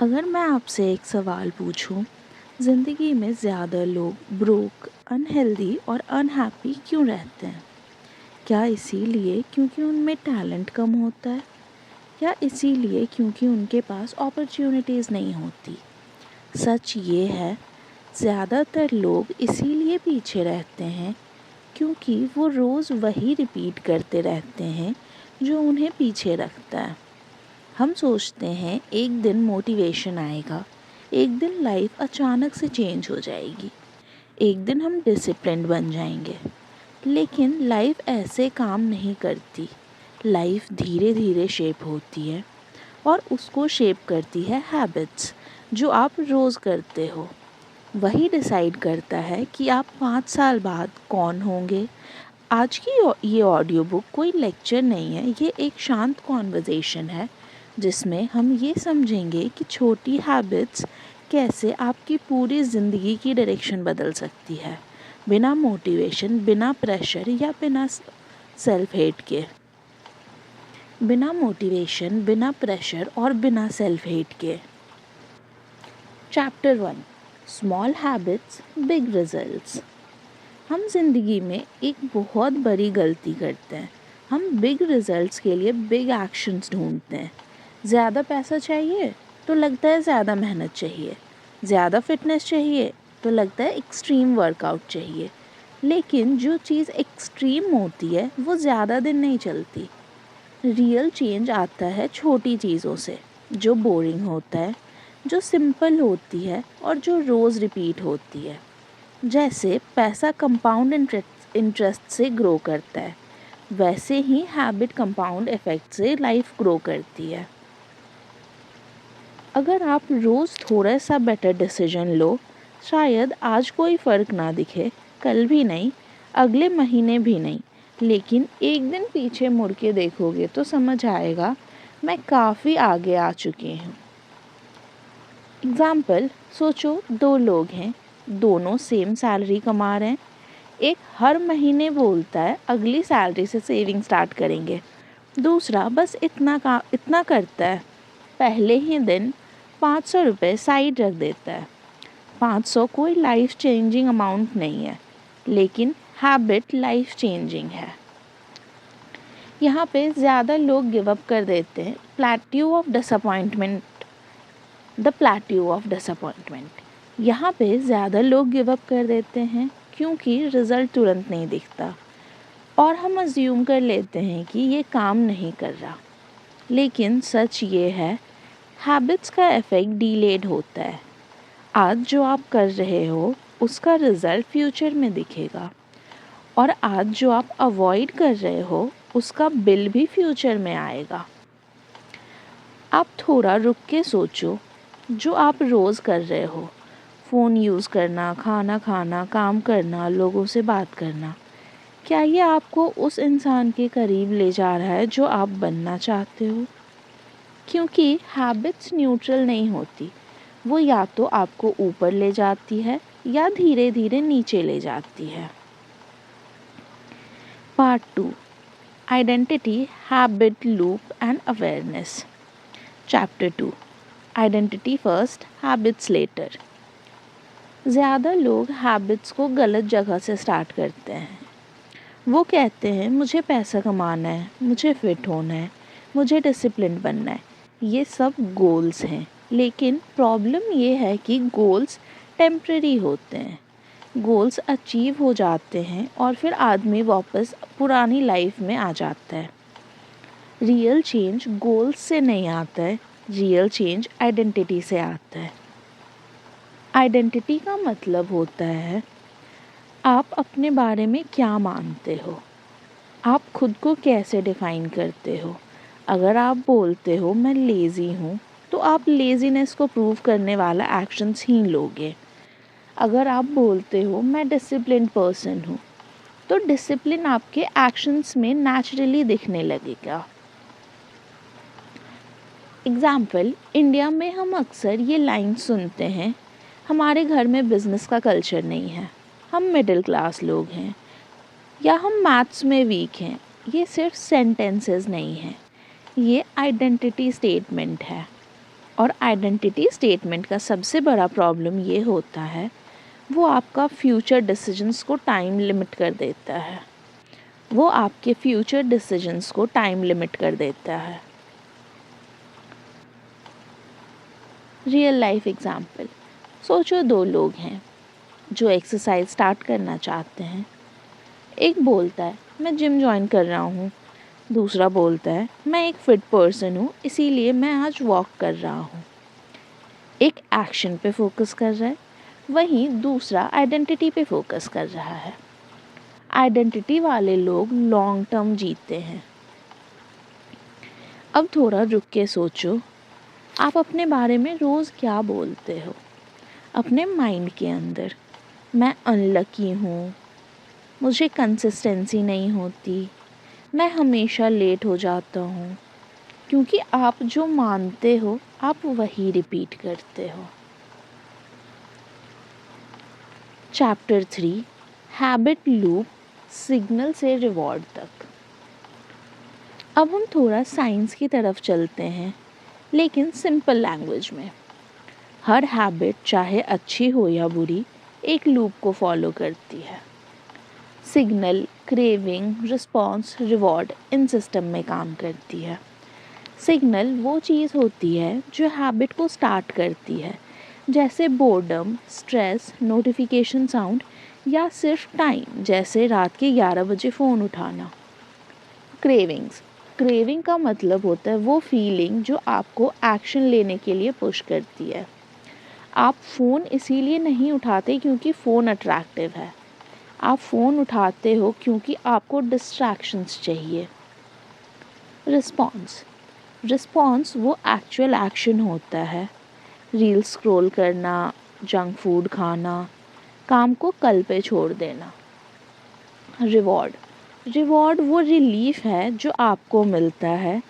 अगर मैं आपसे एक सवाल पूछूं, ज़िंदगी में ज़्यादा लोग ब्रोक, अनहेल्दी और अनहैप्पी क्यों रहते हैं? क्या इसीलिए क्योंकि उनमें टैलेंट कम होता है? या इसीलिए क्योंकि उनके पास अपॉर्चुनिटीज़ नहीं होती? सच ये है, ज़्यादातर लोग इसीलिए पीछे रहते हैं क्योंकि वो रोज़ वही रिपीट करते रहते हैं जो उन्हें पीछे रखता है। हम सोचते हैं एक दिन मोटिवेशन आएगा, एक दिन लाइफ अचानक से चेंज हो जाएगी, एक दिन हम डिसिप्लिन्ड बन जाएंगे। लेकिन लाइफ ऐसे काम नहीं करती। लाइफ धीरे धीरे शेप होती है और उसको शेप करती है हैबिट्स जो आप रोज़ करते हो। वही डिसाइड करता है कि आप 5 साल बाद कौन होंगे। आज की ये ऑडियो बुक कोई लेक्चर नहीं है, ये एक शांत कॉन्वर्जेशन है जिसमें हम ये समझेंगे कि छोटी हैबिट्स कैसे आपकी पूरी ज़िंदगी की डायरेक्शन बदल सकती है, बिना मोटिवेशन, बिना प्रेशर या बिना सेल्फ हेट के। बिना मोटिवेशन, बिना प्रेशर और बिना सेल्फ हेट के। Chapter 1, small habits big results. हम ज़िंदगी में एक बहुत बड़ी गलती करते हैं। हम बिग रिजल्ट्स के लिए बिग एक्शंस ढूंढते हैं। ज़्यादा पैसा चाहिए तो लगता है ज़्यादा मेहनत चाहिए, ज़्यादा फिटनेस चाहिए तो लगता है एक्सट्रीम वर्कआउट चाहिए। लेकिन जो चीज़ एक्सट्रीम होती है वो ज़्यादा दिन नहीं चलती। रियल चेंज आता है छोटी चीज़ों से, जो बोरिंग होता है, जो सिंपल होती है और जो रोज़ रिपीट होती है। जैसे पैसा कंपाउंड इंटरेस्ट से ग्रो करता है, वैसे ही हैबिट कंपाउंड इफेक्ट से लाइफ ग्रो करती है। अगर आप रोज़ थोड़ा सा बेटर डिसीजन लो, शायद आज कोई फ़र्क ना दिखे, कल भी नहीं, अगले महीने भी नहीं, लेकिन एक दिन पीछे मुड़ के देखोगे तो समझ आएगा मैं काफ़ी आगे आ चुकी हूँ। एग्ज़ाम्पल, सोचो 2 लोग हैं, दोनों सेम सैलरी कमा रहे हैं। एक हर महीने बोलता है अगली सैलरी से सेविंग स्टार्ट करेंगे, दूसरा बस इतना करता है, पहले ही दिन 500 रुपये साइड रख देता है। 500 कोई लाइफ चेंजिंग अमाउंट नहीं है, लेकिन हैबिट लाइफ चेंजिंग है। यहाँ पे ज़्यादा लोग गिव अप कर देते हैं। The plateau of disappointment. यहाँ पे ज़्यादा लोग गिव अप कर देते हैं क्योंकि रिज़ल्ट तुरंत नहीं दिखता और हम अज्यूम कर लेते हैं कि ये काम नहीं कर रहा। लेकिन सच ये है, हैबिट्स का इफ़ेक्ट डिलेड होता है। आज जो आप कर रहे हो उसका रिज़ल्ट फ्यूचर में दिखेगा, और आज जो आप अवॉइड कर रहे हो उसका बिल भी फ्यूचर में आएगा। आप थोड़ा रुक के सोचो, जो आप रोज़ कर रहे हो, फ़ोन यूज़ करना, खाना खाना, काम करना, लोगों से बात करना, क्या ये आपको उस इंसान के करीब ले जा रहा है जो आप बनना चाहते हो? क्योंकि हैबिट्स न्यूट्रल नहीं होती, वो या तो आपको ऊपर ले जाती है या धीरे धीरे नीचे ले जाती है। Part 2, identity, habit loop and awareness. Chapter 2, identity first, habits later. ज़्यादा लोग हैबिट्स को गलत जगह से स्टार्ट करते हैं। वो कहते हैं मुझे पैसा कमाना है, मुझे फिट होना है, मुझे डिसिप्लिन बनना है। ये सब गोल्स हैं, लेकिन प्रॉब्लम ये है कि गोल्स टेम्परेरी होते हैं। गोल्स अचीव हो जाते हैं और फिर आदमी वापस पुरानी लाइफ में आ जाता है। रियल चेंज गोल्स से नहीं आता है, रियल चेंज आइडेंटिटी से आता है। आइडेंटिटी का मतलब होता है आप अपने बारे में क्या मानते हो, आप खुद को कैसे डिफ़ाइन करते हो। अगर आप बोलते हो मैं लेज़ी हूँ, तो आप लेज़ीनेस को प्रूव करने वाला एक्शंस ही लोगे। अगर आप बोलते हो मैं डिसिप्लिन्ड पर्सन हूँ, तो डिसिप्लिन आपके एक्शंस में नेचुरली दिखने लगेगा। एग्ज़ाम्पल, इंडिया में हम अक्सर ये लाइन सुनते हैं, हमारे घर में बिज़नेस का कल्चर नहीं है, हम मिडिल क्लास लोग हैं, या हम मैथ्स में वीक हैं। ये सिर्फ सेंटेंसेस नहीं हैं, ये आइडेंटिटी स्टेटमेंट है। और आइडेंटिटी स्टेटमेंट का सबसे बड़ा प्रॉब्लम ये होता है, वो आपका फ्यूचर डिसीजंस को टाइम लिमिट कर देता है। वो आपके फ्यूचर डिसीजंस को टाइम लिमिट कर देता है। रियल लाइफ एग्जाम्पल, सोचो 2 लोग हैं जो एक्सरसाइज स्टार्ट करना चाहते हैं। एक बोलता है मैं जिम ज्वाइन कर रहा हूँ, दूसरा बोलता है मैं एक फिट पर्सन हूँ इसीलिए मैं आज वॉक कर रहा हूँ। एक एक्शन पे फोकस कर रहा है, वहीं दूसरा आइडेंटिटी पे फोकस कर रहा है। आइडेंटिटी वाले लोग लॉन्ग टर्म जीते हैं। अब थोड़ा रुक के सोचो, आप अपने बारे में रोज़ क्या बोलते हो अपने माइंड के अंदर? मैं अनलकी हूँ, मुझे कंसिस्टेंसी नहीं होती, मैं हमेशा लेट हो जाता हूँ। क्योंकि आप जो मानते हो आप वही रिपीट करते हो। चैप्टर 3, हैबिट लूप, सिग्नल से रिवॉर्ड तक। अब हम थोड़ा साइंस की तरफ चलते हैं, लेकिन सिंपल लैंग्वेज में। हर हैबिट चाहे अच्छी हो या बुरी एक लूप को फॉलो करती है। Signal, craving, response, reward in system में काम करती है। सिग्नल वो चीज़ होती है जो हैबिट को स्टार्ट करती है, जैसे बोर्डम, स्ट्रेस, नोटिफिकेशन साउंड या सिर्फ टाइम, जैसे रात के 11 बजे फ़ोन उठाना। क्रेविंग्स, क्रेविंग का मतलब होता है वो फीलिंग जो आपको एक्शन लेने के लिए पुश करती है। आप फ़ोन इसीलिए नहीं उठाते क्योंकि फ़ोन अट्रैक्टिव है, आप फ़ोन उठाते हो क्योंकि आपको डिस्ट्रैक्शंस चाहिए। रिस्पॉन्स, रिस्पॉन्स वो एक्चुअल एक्शन होता है, रील स्क्रॉल करना, जंक फूड खाना, काम को कल पे छोड़ देना। रिवॉर्ड, रिवॉर्ड वो रिलीफ है जो आपको मिलता है,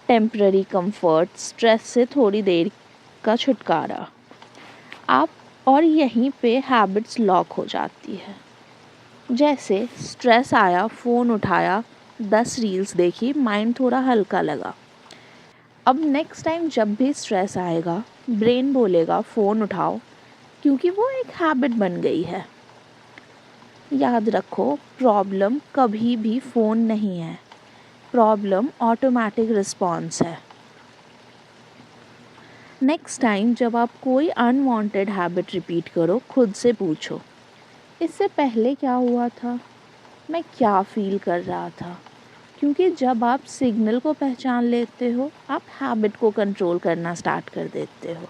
टेम्पररी कंफर्ट, स्ट्रेस से थोड़ी देर का छुटकारा। आप और यहीं पे हैबिट्स लॉक हो जाती है। जैसे स्ट्रेस आया, फ़ोन उठाया, 10 रील्स देखी, माइंड थोड़ा हल्का लगा। अब नेक्स्ट टाइम जब भी स्ट्रेस आएगा ब्रेन बोलेगा फ़ोन उठाओ, क्योंकि वो एक हैबिट बन गई है। याद रखो, प्रॉब्लम कभी भी फ़ोन नहीं है, प्रॉब्लम ऑटोमेटिक रिस्पॉन्स है। नेक्स्ट टाइम जब आप कोई अनवांटेड हैबिट रिपीट करो, खुद से पूछो इससे पहले क्या हुआ था, मैं क्या फ़ील कर रहा था। क्योंकि जब आप सिग्नल को पहचान लेते हो आप हैबिट को कंट्रोल करना स्टार्ट कर देते हो।